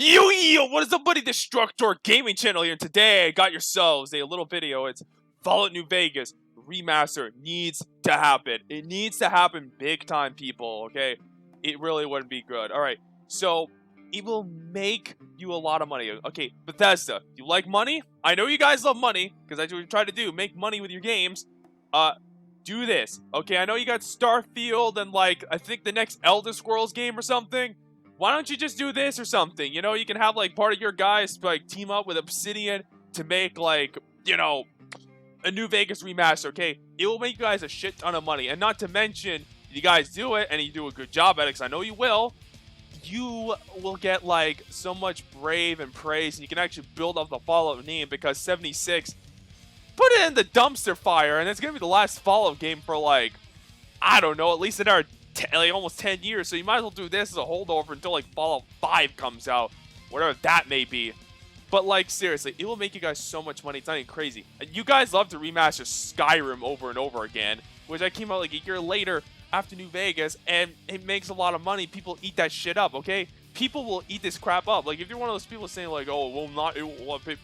Yo, what is up, buddy? Destructor Gaming Channel here. And today I got yourselves a little video. It's Fallout New Vegas remaster needs to happen. It needs to happen big time, people, okay? It really wouldn't be good. Alright, so it will make you a lot of money. Okay, Bethesda, you like money? I know you guys love money, because that's what we try to do, make money with your games. Do this. Okay, I know you got Starfield and, like, I think the next Elder Scrolls game or something. Why don't you just do this or something? You know, you can have, like, part of your guys, like, team up with Obsidian to make, like, you know, a New Vegas remaster, okay? It will make you guys a shit ton of money. And not to mention, you guys do it, and you do a good job at it, because I know you will get, like, so much brave and praise, and you can actually build up the Fallout name, because 76, put it in the dumpster fire, and it's going to be the last Fallout game for, like, I don't know, at least another like almost 10 years, so you might as well do this as a holdover until like Fallout 5 comes out, whatever that may be. But like seriously, it will make you guys so much money, it's not even crazy. You guys love to remaster Skyrim over and over again, which I came out like a year later after New Vegas, and it makes a lot of money. People eat that shit up, okay? People will eat this crap up. Like if you're one of those people saying like, oh,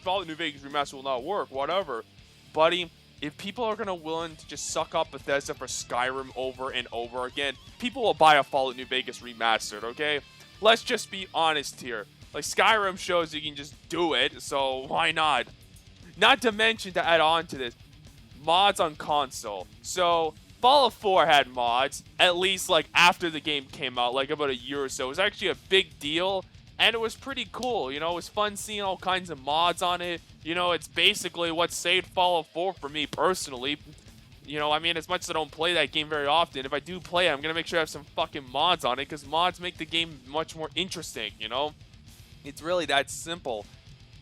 Fallout New Vegas remaster will not work, whatever, buddy. If people are willing to just suck up Bethesda for Skyrim over and over again, people will buy a Fallout New Vegas remastered, okay? Let's just be honest here. Like, Skyrim shows you can just do it, so why not? Not to mention, to add on to this, mods on console. So, Fallout 4 had mods, at least, like, after the game came out, like, about a year or so. It was actually a big deal, and it was pretty cool, you know? It was fun seeing all kinds of mods on it. You know, it's basically what saved Fallout 4 for me personally. You know, I mean, as much as I don't play that game very often, if I do play it, I'm going to make sure I have some fucking mods on it, because mods make the game much more interesting, you know? It's really that simple.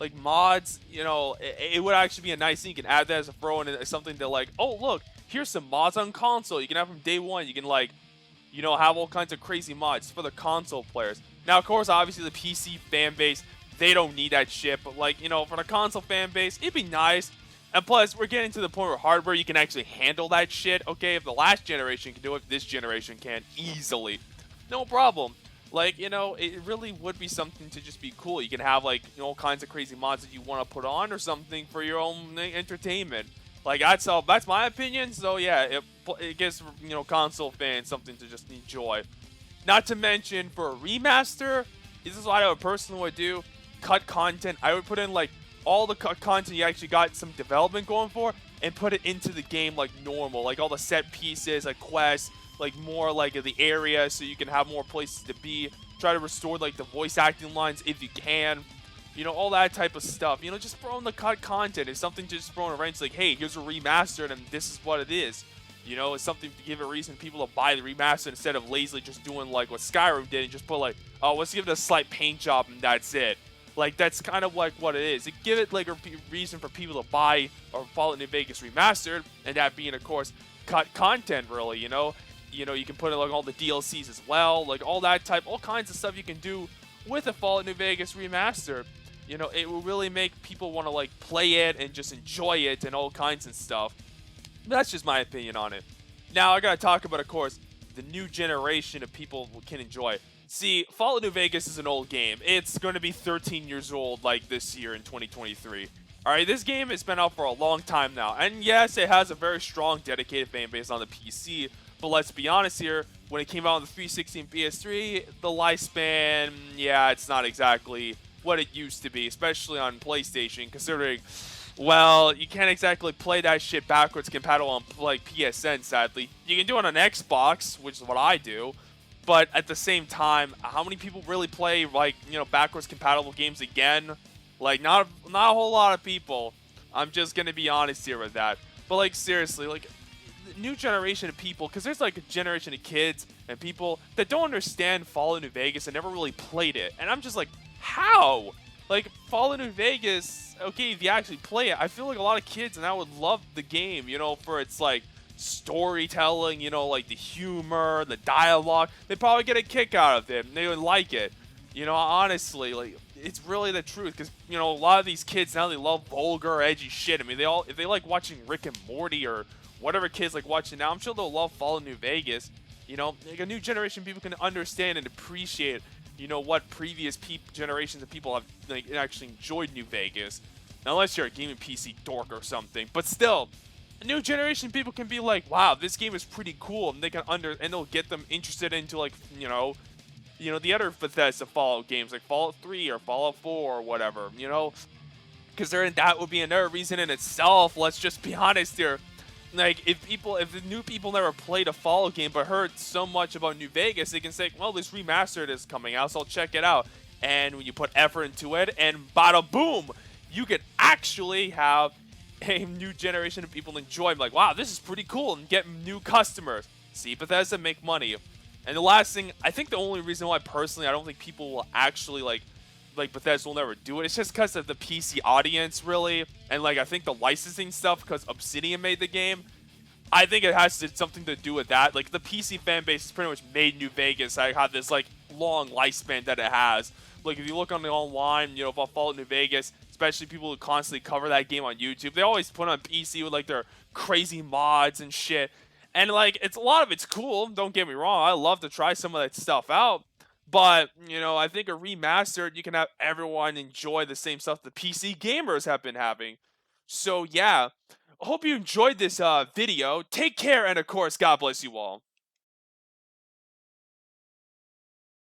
Like, mods, you know, it would actually be a nice thing. You can add that as a throw in something to like, oh, look, here's some mods on console. You can have them day one. You can, like, you know, have all kinds of crazy mods for the console players. Now, of course, obviously, the PC fan base, they don't need that shit, but, like, you know, for the console fan base, it'd be nice. And plus, we're getting to the point where hardware, you can actually handle that shit, okay? If the last generation can do it, this generation can easily. No problem. Like, you know, it really would be something to just be cool. You can have, like, you know, all kinds of crazy mods that you want to put on or something for your own entertainment. Like, that's my opinion, so yeah, it gives, you know, console fans something to just enjoy. Not to mention, for a remaster, this is what I would personally would do. Cut content. I would put in, like, all the cut content you actually got some development going for, and put it into the game like normal. Like, all the set pieces, like, quests, like, more, like, the area, so you can have more places to be. Try to restore, like, the voice acting lines if you can. You know, all that type of stuff. You know, just throw in the cut content. It's something to just throw in a range, like, hey, here's a remastered, and this is what it is. You know, it's something to give a reason people to buy the remaster instead of lazily just doing like what Skyrim did and just put like, oh, let's give it a slight paint job and that's it. Like, that's kind of like what it is. It give it like a reason for people to buy or Fallout New Vegas remastered, and that being, of course, cut content, really, you know? You know, you can put in like all the DLCs as well, like all that type, all kinds of stuff you can do with a Fallout New Vegas remaster. You know, it will really make people want to like play it and just enjoy it and all kinds of stuff. That's just my opinion on it. Now, I gotta talk about, of course, the new generation of people who can enjoy. See, Fallout New Vegas is an old game. It's going to be 13 years old, like, this year in 2023. Alright, this game has been out for a long time now. And yes, it has a very strong, dedicated fan base on the PC. But let's be honest here, when it came out on the 360 and PS3, the lifespan, yeah, it's not exactly what it used to be, especially on PlayStation, considering, well, you can't exactly play that shit backwards compatible on, like, PSN, sadly. You can do it on Xbox, which is what I do, but at the same time, how many people really play, like, you know, backwards compatible games again? Like, not a whole lot of people. I'm just gonna be honest here with that. But, like, seriously, like, the new generation of people, because there's, like, a generation of kids and people that don't understand Fallout New Vegas and never really played it. And I'm just like, how? Like, Fallout New Vegas, okay, if you actually play it, I feel like a lot of kids now would love the game, you know, for its, like, storytelling, you know, like the humor, the dialogue. They'd probably get a kick out of it, and they would like it. You know, honestly, like, it's really the truth, because, you know, a lot of these kids now, they love vulgar, edgy shit. I mean, if they like watching Rick and Morty or whatever kids like watching now, I'm sure they'll love Fallout New Vegas. You know, like, a new generation of people can understand and appreciate you know what, previous generations of people have like actually enjoyed New Vegas. Now, unless you're a gaming PC dork or something, but still, a new generation of people can be like, wow, this game is pretty cool, and they can and it'll get them interested into like, the other Bethesda Fallout games like Fallout 3 or Fallout 4 or whatever, because that would be another reason in itself. Let's just be honest here. Like, if the new people never played a Fallout game but heard so much about New Vegas, they can say, well, this remastered is coming out, so I'll check it out. And when you put effort into it, and bada boom, you could actually have a new generation of people enjoy. Like, wow, this is pretty cool, and get new customers. See Bethesda make money. And the last thing, I think the only reason why personally I don't think people will actually like Bethesda will never do it, it's just because of the PC audience, really, and like I think the licensing stuff, because Obsidian made the game. I think it has something to do with that. Like, the PC fan base has pretty much made New Vegas have this like long lifespan that it has. Like, if you look on the online, about Fallout New Vegas, especially people who constantly cover that game on YouTube, they always put on PC with like their crazy mods and shit. And like, a lot of it's cool, don't get me wrong, I love to try some of that stuff out. But, I think a remastered, you can have everyone enjoy the same stuff the PC gamers have been having. So yeah, I hope you enjoyed this video. Take care, and of course, God bless you all.